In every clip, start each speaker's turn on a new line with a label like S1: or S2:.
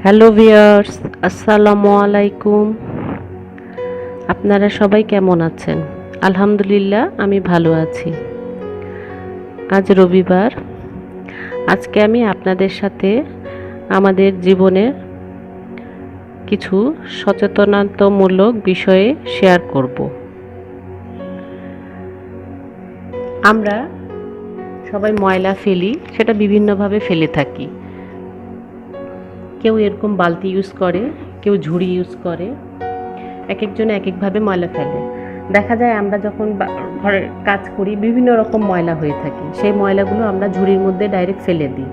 S1: Hello viewers, আসসালামু আলাইকুম। আপনারা সবাই কেমন আছেন? আলহামদুলিল্লাহ, আমি ভালো আছি। আজ রবিবার। আজকে আমি আপনাদের সাথে আমাদের জীবনের কিছু সচেতনতামূলক বিষয়ে শেয়ার করব। আমরা সবাই ময়লা ফেলি, সেটা বিভিন্নভাবে ফেলে থাকি। কেউ এরকম বালতি ইউজ করে, কেউ ঝুড়ি ইউজ করে, এক একজন এক একভাবে ময়লা ফেলে। দেখা যায় আমরা যখন ঘরে কাজ করি বিভিন্ন রকম ময়লা হয়ে থাকে, সেই ময়লাগুলো আমরা ঝুড়ির মধ্যে ডাইরেক্ট ফেলে দিই।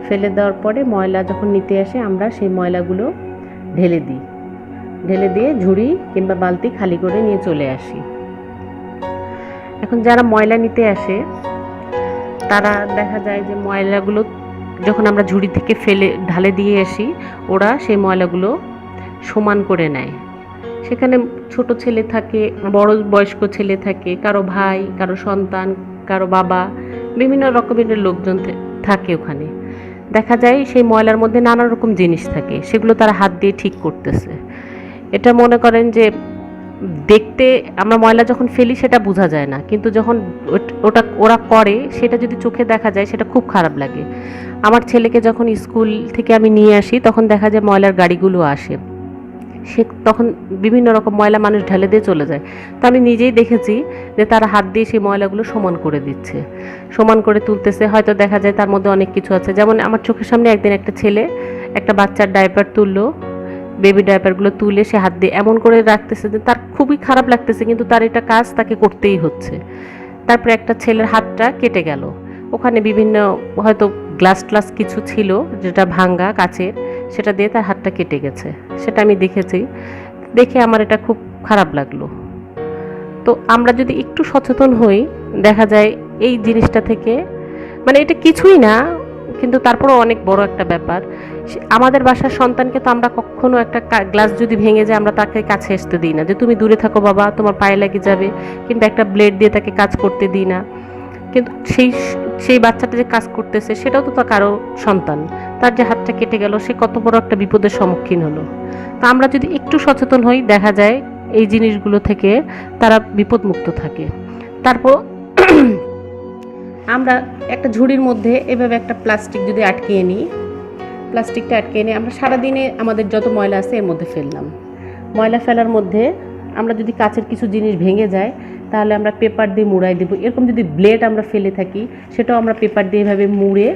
S1: ফেলে দেওয়ার পরে ময়লা যখন নিতে আসে আমরা সেই ময়লাগুলো ঢেলে দিই, ঢেলে দিয়ে ঝুড়ি কিংবা বালতি খালি করে নিয়ে চলে আসি। এখন যারা ময়লা নিতে আসে তারা দেখা যায় যে ময়লাগুলো যখন আমরা ঝুড়ি থেকে ফেলে ঢালে দিয়ে আসি, ওরা সেই ময়লাগুলো সমান করে নেয়। সেখানে ছোট ছেলে থাকে, বড় বয়স্ক ছেলে থাকে, কারো ভাই, কারো সন্তান, কারো বাবা, বিভিন্ন রকমের লোকজন থাকে ওখানে। দেখা যায় সেই ময়লার মধ্যে নানা রকম জিনিস থাকে, সেগুলো তারা হাত দিয়ে ঠিক করতেছে। এটা মনে করেন যে দেখতে আমরা ময়লা যখন ফেলি সেটা বোঝা যায় না, কিন্তু যখন ওরা করে সেটা যদি চোখে দেখা যায় সেটা খুব খারাপ লাগে। আমার ছেলেকে যখন স্কুল থেকে আমি নিয়ে আসি তখন দেখা যায় ময়লার গাড়িগুলো আসে, সে তখন বিভিন্ন রকম ময়লা মানুষ ঢেলে দিয়ে চলে যায়। তো আমি নিজেই দেখেছি যে তারা হাত দিয়ে সেই ময়লাগুলো সমান করে দিচ্ছে, সমান করে তুলতেছে। হয়তো দেখা যায় তার মধ্যে অনেক কিছু আছে, যেমন আমার চোখের সামনে একদিন একটা ছেলে একটা বাচ্চার ডাইপার তুললো, বেবি ডাইপারগুলো তুলে সে হাত দিয়ে এমন করে রাখতেছে যে তার খুবই খারাপ লাগতেছে, কিন্তু তার এটা কাজ, তাকে করতেই হচ্ছে। তারপরে একটা ছেলের হাতটা কেটে গেল, ওখানে বিভিন্ন হয়তো গ্লাস কিছু ছিল যেটা ভাঙ্গা কাচের, সেটা দিয়ে তার হাতটা কেটে গেছে। সেটা আমি দেখেছি, দেখে আমার এটা খুব খারাপ লাগলো। তো আমরা যদি একটু সচেতন হই, দেখা যায় এই জিনিসটা থেকে, মানে এটা কিছুই না কিন্তু তারপরও অনেক বড় একটা ব্যাপার। আমাদের বাসার সন্তানকে তো আমরা কখনো একটা গ্লাস যদি ভেঙে যায় আমরা তাকে কাছে আসতে দিই না, যে তুমি দূরে থাকো বাবা, তোমার পায়ে লেগে যাবে, কিংবা একটা ব্লেড দিয়ে তাকে কাজ করতে দিই না। কিন্তু সেই বাচ্চাটা যে কাজ করতেছে সেটাও তো তার কারো সন্তান, তার যে হাতটা কেটে গেল সে কত বড় একটা বিপদের সম্মুখীন হলো। তা আমরা যদি একটু সচেতন হই দেখা যায় এই জিনিসগুলো থেকে তারা বিপদমুক্ত থাকে। তারপর আমরা একটা ঝুড়ির মধ্যে এভাবে একটা প্লাস্টিক যদি আটকিয়ে নিই, প্লাস্টিকটা আটকিয়ে নিয়ে আমরা সারাদিনে আমাদের যত ময়লা আছে এর মধ্যে ফেললাম। ময়লা ফেলার মধ্যে আমরা যদি কাচের কিছু জিনিস ভেঙে যায় তাহলে আমরা পেপার দিয়ে মুড়াই দেবো। এরকম যদি ব্লেড আমরা ফেলে থাকি সেটাও আমরা পেপার দিয়ে এভাবে মুড়ে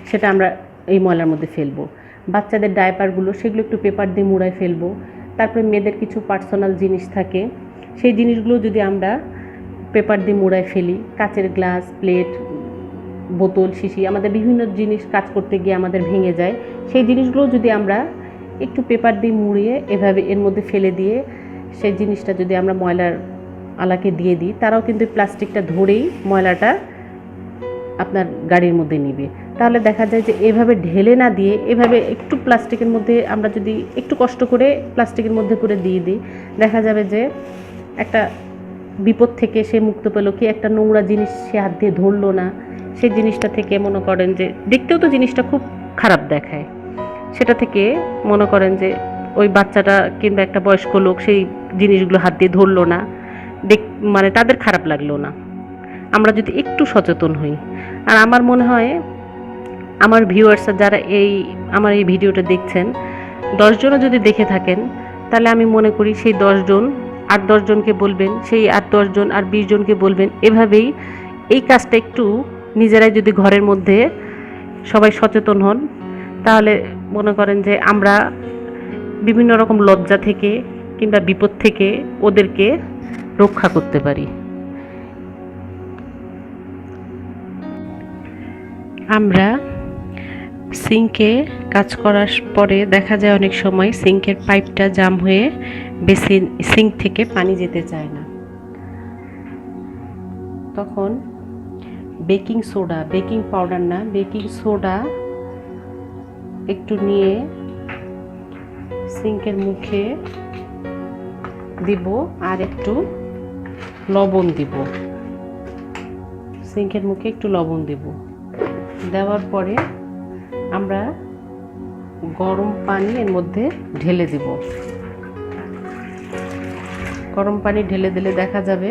S1: সেটা আমরা এই ময়লার মধ্যে ফেলবো। বাচ্চাদের ডায়পারগুলো সেগুলো একটু পেপার দিয়ে মুড়াই ফেলবো। তারপরে মেয়েদের কিছু পার্সোনাল জিনিস থাকে, সেই জিনিসগুলো যদি আমরা পেপার দিয়ে মুড়াই ফেলি, কাচের গ্লাস, প্লেট, বোতল, শিশি, আমাদের বিভিন্ন জিনিস কাজ করতে গিয়ে আমাদের ভেঙে যায়, সেই জিনিসগুলো যদি আমরা একটু পেপার দিয়ে মুড়িয়ে এভাবে এর মধ্যে ফেলে দিয়ে সেই জিনিসটা যদি আমরা ময়লার আলাকে দিয়ে দিই, তারাও কিন্তু প্লাস্টিকটা ধরেই ময়লাটা আপনার গাড়ির মধ্যে নিবে। তাহলে দেখা যায় যে এভাবে ঢেলে না দিয়ে এভাবে একটু প্লাস্টিকের মধ্যে আমরা যদি একটু কষ্ট করে প্লাস্টিকের মধ্যে করে দিয়ে দিই, দেখা যাবে যে একটা বিপদ থেকে সে মুক্ত পেল। কি একটা নোংরা জিনিস সে হাত দিয়ে ধরলো না, সেই জিনিসটা থেকে মনে করেন যে দেখতেও তো জিনিসটা খুব খারাপ দেখায়, সেটা থেকে মনে করেন যে ওই বাচ্চাটা কিংবা একটা বয়স্ক লোক সেই জিনিসগুলো হাত দিয়ে ধরলো না, মানে তাদের খারাপ লাগলো না। আমরা যদি একটু সচেতন হই, আর আমার মনে হয় আমার ভিউয়ার্সরা যারা আমার এই ভিডিওটা দেখছেন 10 জনও যদি দেখে থাকেন তাহলে আমি মনে করি সেই 10 জন আর 10 জনকে বলবেন, সেই আর 10 জন আর 20 জনকে বলবেন। এভাবেই এই কাজটা একটু নিজেরাই যদি ঘরের মধ্যে সবাই সচেতন হন তাহলে মনে করেন যে আমরা বিভিন্ন রকম লজ্জা থেকে কিংবা বিপদ থেকে ওদেরকে রক্ষা করতে পারি। আমরা সিঙ্কে কাজ করার পরে দেখা যায় অনেক সময় সিঙ্কের পাইপটা জাম হয়ে বেসিন সিঙ্ক থেকে পানি যেতে চায় না, তখন বেকিং সোডা, বেকিং পাউডার না, বেকিং সোডা একটু নিয়ে সিঙ্কের মুখে দিব আর একটু লবণ দিব, সিঙ্কের মুখে একটু লবণ দিব। দেওয়ার পরে আমরা গরম পানি এর মধ্যে ঢেলে দেব। গরম পানি ঢেলে দিলে দেখা যাবে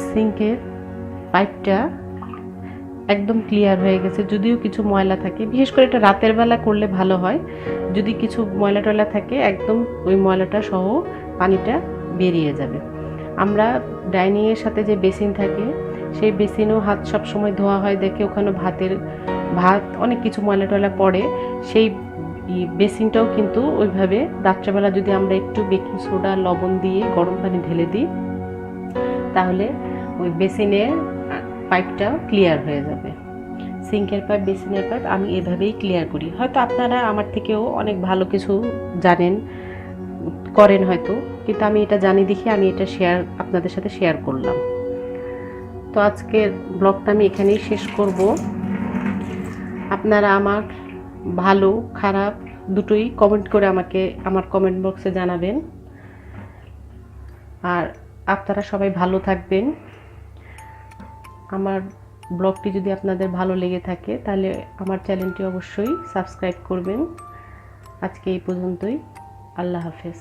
S1: সিঙ্কের পাইপটা একদম ক্লিয়ার হয়ে গেছে। যদিও কিছু ময়লা থাকে, বিশেষ করে এটা রাতের বেলা করলে ভালো হয়। যদি কিছু ময়লা টয়লা থাকে একদম ওই ময়লাটা সহ পানিটা বেরিয়ে যাবে। আমরা ডাইনিংয়ের সাথে যে বেসিন থাকে সেই বেসিনেও হাত সব সময় ধোয়া হয় দেখে ওখানে ভাত অনেক কিছু ময়লা টয়লা পড়ে। সেই বেসিনটাও কিন্তু ওইভাবে রাত্রেবেলা যদি আমরা একটু বেকিং সোডা লবণ দিয়ে গরম পানি ঢেলে দিই তাহলে ওই বেসিনের পাইপটাও ক্লিয়ার হয়ে যাবে। সিঙ্কের পাইপ, বেসিনের পাইপ আমি এভাবেই ক্লিয়ার করি। হয়তো আপনারা আমার থেকেও অনেক ভালো কিছু জানেন, করেন হয়তো, কিন্তু আমি এটা জানি দেখি আমি এটা আপনাদের সাথে শেয়ার করলাম। তো আজকের ব্লগটা আমি এখানেই শেষ করব। আপনারা আমার ভালো খারাপ দুটোই কমেন্ট করে আমাকে আমার কমেন্ট বক্সে জানাবেন। আর আপনারা সবাই ভালো থাকবেন। আমার ব্লগটি যদি আপনাদের ভালো লেগে থাকে তাহলে আমার চ্যানেলটি অবশ্যই সাবস্ক্রাইব করবেন। আজকে এই পর্যন্তই। আল্লাহ হাফেজ।